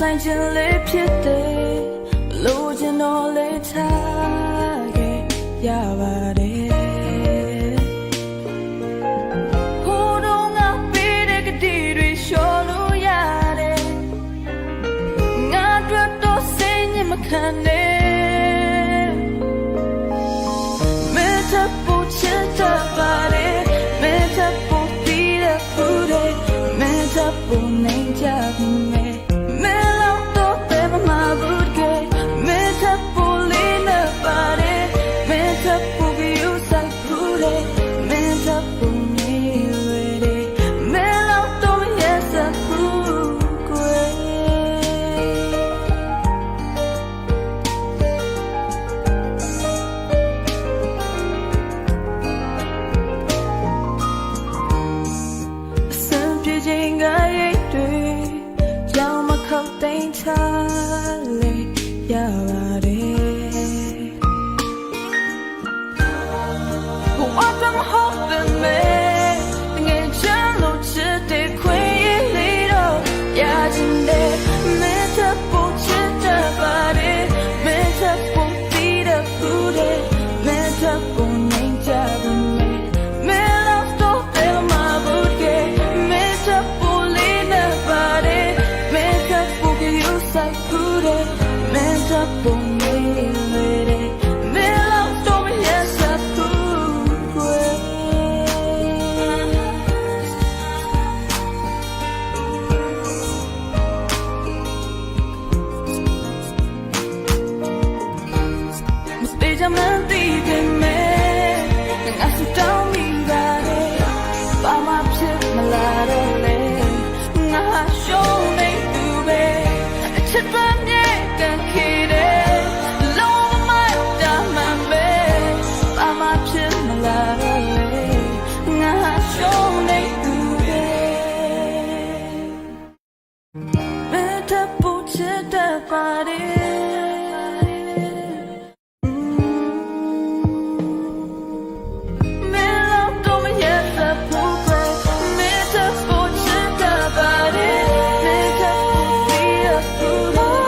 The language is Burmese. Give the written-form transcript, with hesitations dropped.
ဆိုင်ချင်လေးဖြစ်တယ်လိုချင်တော့လေးထားခဲ့ရပါတယ်ဟိုတော့ငါပေးတဲ့ကတိတွေလျှော်လို့ရတယ်ငါတို့တော့စိတ်ညစ်မခံနဲ့မဲထပ်ဖို့ချစ်တတ်ပါတယ်မဲထပ်ဖို့ပြီးတဲ့ဖူးတဲ့မဲထပ်ဖို့နေကြဘူးမဲတိုင်းချလေရပါတယ်ဘဝတမဟုတ်ပဲမဲ့ငယ်ချမ်းလို့ချစ်တဲ့ခွေးလေးတော့ရချင်တယ်မဲချပ်ဖို့ချစ်တတ်ပါတယ်မဲချပ်ဖို့ပြီးတဲ့ဖူးတဲ့မဲချပ်ဖို့နိုင်ကြပါမယ်မဲလောက်တော့တယ်မှာဘူးကဲမဲချပ်ဖို့လေးနဲ့ပါတယ်မဲချပ်ဖို့Sai pure, menja por me lere, me la tome essa pure. Mas beija mantiga me, ngasih tahu mingare, pama pshit malare le, ngah show me tube. Chit them yeah can keep it long my diamond bed by my pin malade nga show me do it me ta pu chit the body